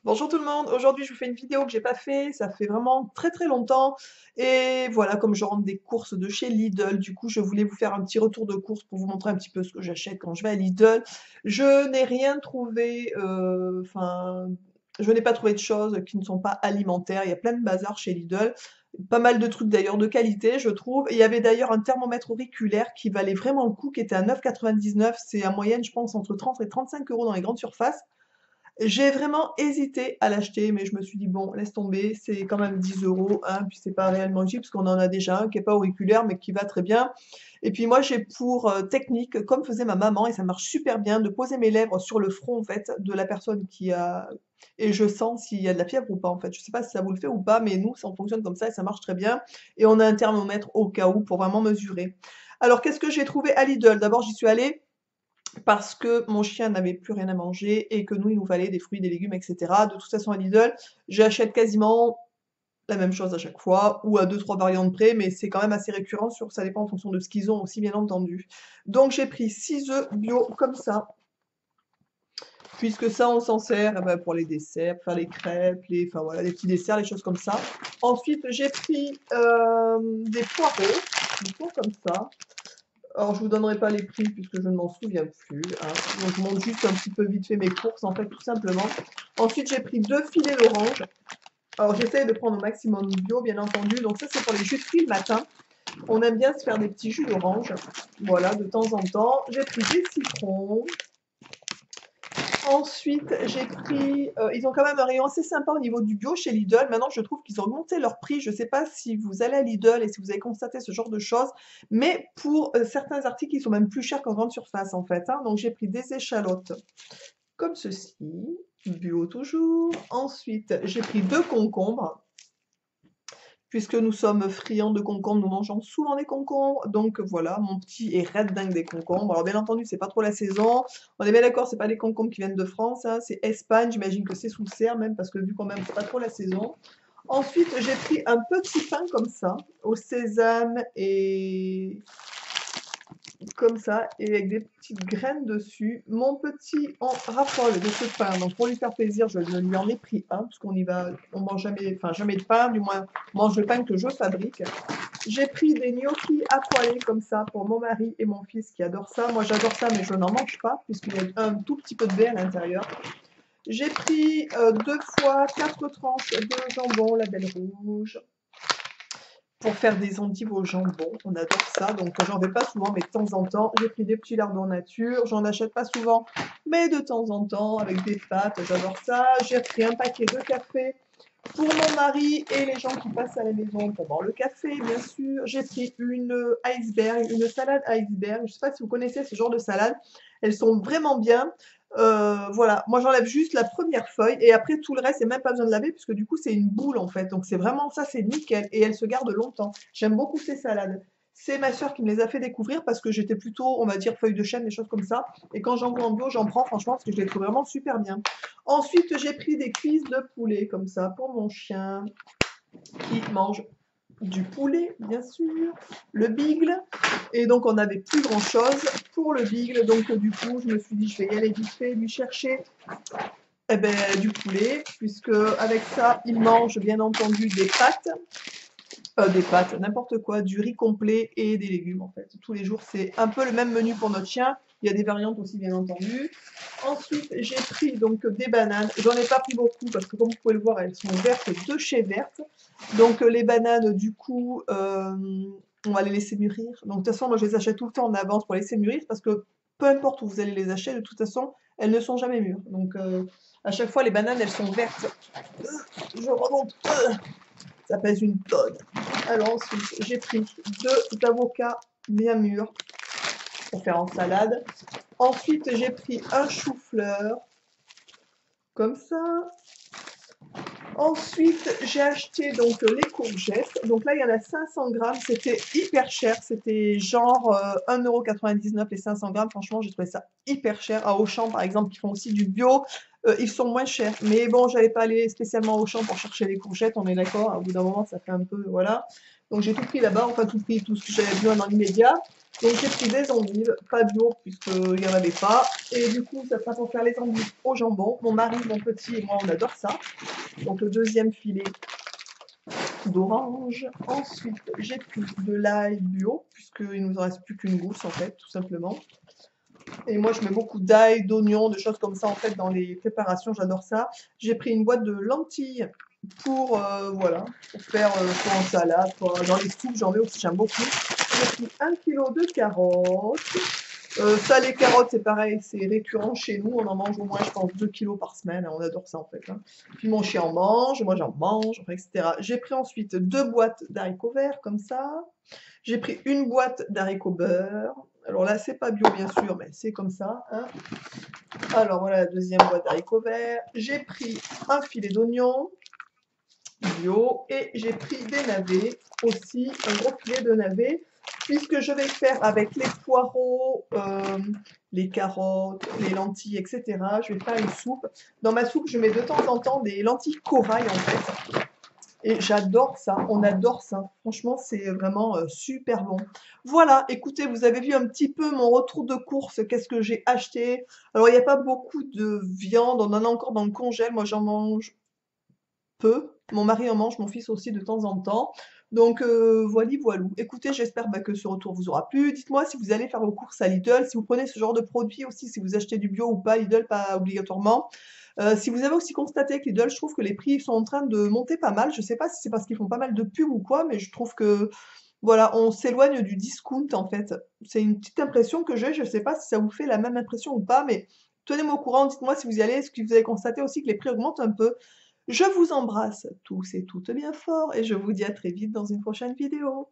Bonjour tout le monde, aujourd'hui je vous fais une vidéo que j'ai pas fait, ça fait vraiment très longtemps et voilà comme je rentre des courses de chez Lidl, du coup je voulais vous faire un petit retour de course pour vous montrer un petit peu ce que j'achète quand je vais à Lidl. Je n'ai rien trouvé, enfin je n'ai pas trouvé de choses qui ne sont pas alimentaires, il y a plein de bazar chez Lidl, pas mal de trucs d'ailleurs de qualité je trouve. Et il y avait d'ailleurs un thermomètre auriculaire qui valait vraiment le coup, qui était à 9,99, c'est en moyenne je pense entre 30 et 35 euros dans les grandes surfaces. J'ai vraiment hésité à l'acheter, mais je me suis dit, bon, laisse tomber, c'est quand même 10 euros, hein, puis c'est pas réellement utile, parce qu'on en a déjà un qui est pas auriculaire, mais qui va très bien. Et puis moi, j'ai pour technique, comme faisait ma maman, et ça marche super bien, de poser mes lèvres sur le front, en fait, de la personne qui a... Et je sens s'il y a de la fièvre ou pas, en fait. Je sais pas si ça vous le fait ou pas, mais nous, ça fonctionne comme ça, et ça marche très bien. Et on a un thermomètre au cas où, pour vraiment mesurer. Alors, qu'est-ce que j'ai trouvé à Lidl? D'abord, j'y suis allée parce que mon chien n'avait plus rien à manger et que nous, il nous fallait des fruits, des légumes, etc. De toute façon, à Lidl, j'achète quasiment la même chose à chaque fois, ou à deux, trois variantes près, mais c'est quand même assez récurrent, ça dépend en fonction de ce qu'ils ont aussi, bien entendu. Donc j'ai pris 6 œufs bio comme ça, puisque ça, on s'en sert eh ben, pour les desserts, pour faire les crêpes, enfin voilà, les petits desserts, les choses comme ça. Ensuite, j'ai pris des poireaux, du coup, comme ça. Alors, je vous donnerai pas les prix puisque je ne m'en souviens plus, hein. Donc, je montre juste un petit peu vite fait mes courses, en fait, tout simplement. Ensuite, j'ai pris 2 filets d'orange. Alors, j'essaye de prendre au maximum bio, bien entendu. Donc, ça, c'est pour les jus de fruits le matin. On aime bien se faire des petits jus d'orange. Voilà, de temps en temps. J'ai pris des citrons. Ensuite, j'ai pris, ils ont quand même un rayon assez sympa au niveau du bio chez Lidl. Maintenant, je trouve qu'ils ont augmenté leur prix. Je ne sais pas si vous allez à Lidl et si vous avez constaté ce genre de choses, mais pour certains articles, ils sont même plus chers qu'en grande surface, en fait, hein. Donc, j'ai pris des échalotes comme ceci, bio toujours. Ensuite, j'ai pris 2 concombres. Puisque nous sommes friands de concombres, nous mangeons souvent des concombres. Donc voilà, mon petit est red dingue des concombres. Alors bien entendu, c'est pas trop la saison. On est bien d'accord, c'est pas des concombres qui viennent de France, hein, c'est Espagne. J'imagine que c'est sous le cerf même, parce que vu quand même c'est pas trop la saison. Ensuite, j'ai pris un petit pain comme ça, au sésame et comme ça, et avec des petites graines dessus. Mon petit en raffole de ce pain, donc pour lui faire plaisir, je lui en ai pris un, parce qu'on y va, on mange jamais, enfin jamais de pain, du moins on mange le pain que je fabrique. J'ai pris des gnocchis à poêler comme ça pour mon mari et mon fils qui adorent ça. Moi j'adore ça, mais je n'en mange pas, puisqu'il y a un tout petit peu de baie à l'intérieur. J'ai pris 2 fois 4 tranches de jambon label rouge pour faire des endives au jambon. On adore ça, donc j'en fais pas souvent, mais de temps en temps. J'ai pris des petits lardons nature, j'en achète pas souvent, mais de temps en temps, avec des pâtes, j'adore ça. J'ai pris un paquet de café pour mon mari et les gens qui passent à la maison pour boire le café, bien sûr. J'ai pris une iceberg, une salade iceberg. Je ne sais pas si vous connaissez ce genre de salade. Elles sont vraiment bien. Voilà, moi j'enlève juste la première feuille et après tout le reste, c'est même pas besoin de laver puisque du coup c'est une boule en fait. Donc c'est vraiment ça, c'est nickel et elles se gardent longtemps. J'aime beaucoup ces salades. C'est ma soeur qui me les a fait découvrir parce que j'étais plutôt, on va dire, feuilles de chêne, des choses comme ça. Et quand j'en vois en bio, j'en prends franchement parce que je les trouve vraiment super bien. Ensuite, j'ai pris des cuisses de poulet comme ça pour mon chien qui mange du poulet, bien sûr, le bigle. Et donc, on n'avait plus grand-chose pour le bigle. Donc, du coup, je me suis dit, je vais y aller vite fait, lui chercher eh ben, du poulet, puisque avec ça, il mange bien entendu des pâtes, n'importe quoi, du riz complet et des légumes en fait. Tous les jours, c'est un peu le même menu pour notre chien. Il y a des variantes aussi, bien entendu. Ensuite, j'ai pris donc des bananes. J'en ai pas pris beaucoup parce que comme vous pouvez le voir, elles sont vertes de chez Verte. Donc les bananes, du coup, on va les laisser mûrir. Donc de toute façon, moi je les achète tout le temps en avance pour les laisser mûrir parce que peu importe où vous allez les acheter, de toute façon, elles ne sont jamais mûres. Donc à chaque fois, les bananes, elles sont vertes. Je remonte. Ça pèse une tonne. Alors ensuite, j'ai pris 2 avocats bien mûrs pour faire en salade. Ensuite, j'ai pris un chou-fleur, comme ça. Ensuite, j'ai acheté donc les courgettes. Donc là, il y en a 500 grammes. C'était hyper cher. C'était genre 1,99 € les 500 grammes. Franchement, j'ai trouvé ça hyper cher. À Auchan, par exemple, qui font aussi du bio, ils sont moins chers. Mais bon, j'allais pas aller spécialement à Auchan pour chercher les courgettes. On est d'accord. Au bout d'un moment, ça fait un peu, voilà. Donc j'ai tout pris là-bas. Enfin, tout pris, tout ce que j'avais besoin dans l'immédiat. Donc j'ai pris des endives, pas bio puisqu'il n'y en avait pas. Et du coup, ça sera pour faire les endives au jambon. Mon mari, mon petit et moi, on adore ça. Donc le deuxième filet d'orange. Ensuite, j'ai pris de l'ail bio, puisqu'il nous en reste plus qu'une gousse en fait, tout simplement. Et moi, je mets beaucoup d'ail, d'oignons, de choses comme ça en fait dans les préparations, j'adore ça. J'ai pris une boîte de lentilles pour, voilà, pour faire soit en salade, soit dans les soupes, j'en mets aussi, j'aime beaucoup. J'ai pris 1 kilo de carottes. Ça, les carottes, c'est pareil, c'est récurrent chez nous. On en mange au moins, je pense, 2 kilos par semaine. On adore ça, en fait, hein. Puis mon chien en mange, moi j'en mange, enfin, etc. J'ai pris ensuite 2 boîtes d'haricots verts, comme ça. J'ai pris une boîte d'haricots beurre. Alors là, c'est pas bio, bien sûr, mais c'est comme ça, hein. Alors voilà la deuxième boîte d'haricots verts. J'ai pris un filet d'oignon bio et j'ai pris des navets aussi, un gros filet de navets, puisque je vais faire avec les poireaux, les carottes, les lentilles, etc. Je vais faire une soupe. Dans ma soupe, je mets de temps en temps des lentilles corail en fait. Et j'adore ça, on adore ça. Franchement, c'est vraiment super bon. Voilà, écoutez, vous avez vu un petit peu mon retour de course, qu'est-ce que j'ai acheté. Alors, il n'y a pas beaucoup de viande, on en a encore dans le congèle. Moi, j'en mange peu. Mon mari en mange, mon fils aussi de temps en temps. Donc, voili voilou. Écoutez, j'espère que ce retour vous aura plu. Dites-moi si vous allez faire vos courses à Lidl, si vous prenez ce genre de produit aussi, si vous achetez du bio ou pas, Lidl, pas obligatoirement. Si vous avez aussi constaté que Lidl, je trouve que les prix sont en train de monter pas mal. Je sais pas si c'est parce qu'ils font pas mal de pubs ou quoi, mais je trouve que voilà, on s'éloigne du discount en fait. C'est une petite impression que j'ai. Je sais pas si ça vous fait la même impression ou pas, mais tenez-moi au courant. Dites-moi si vous y allez. Est-ce que vous avez constaté aussi que les prix augmentent un peu? Je vous embrasse tous et toutes bien fort et je vous dis à très vite dans une prochaine vidéo.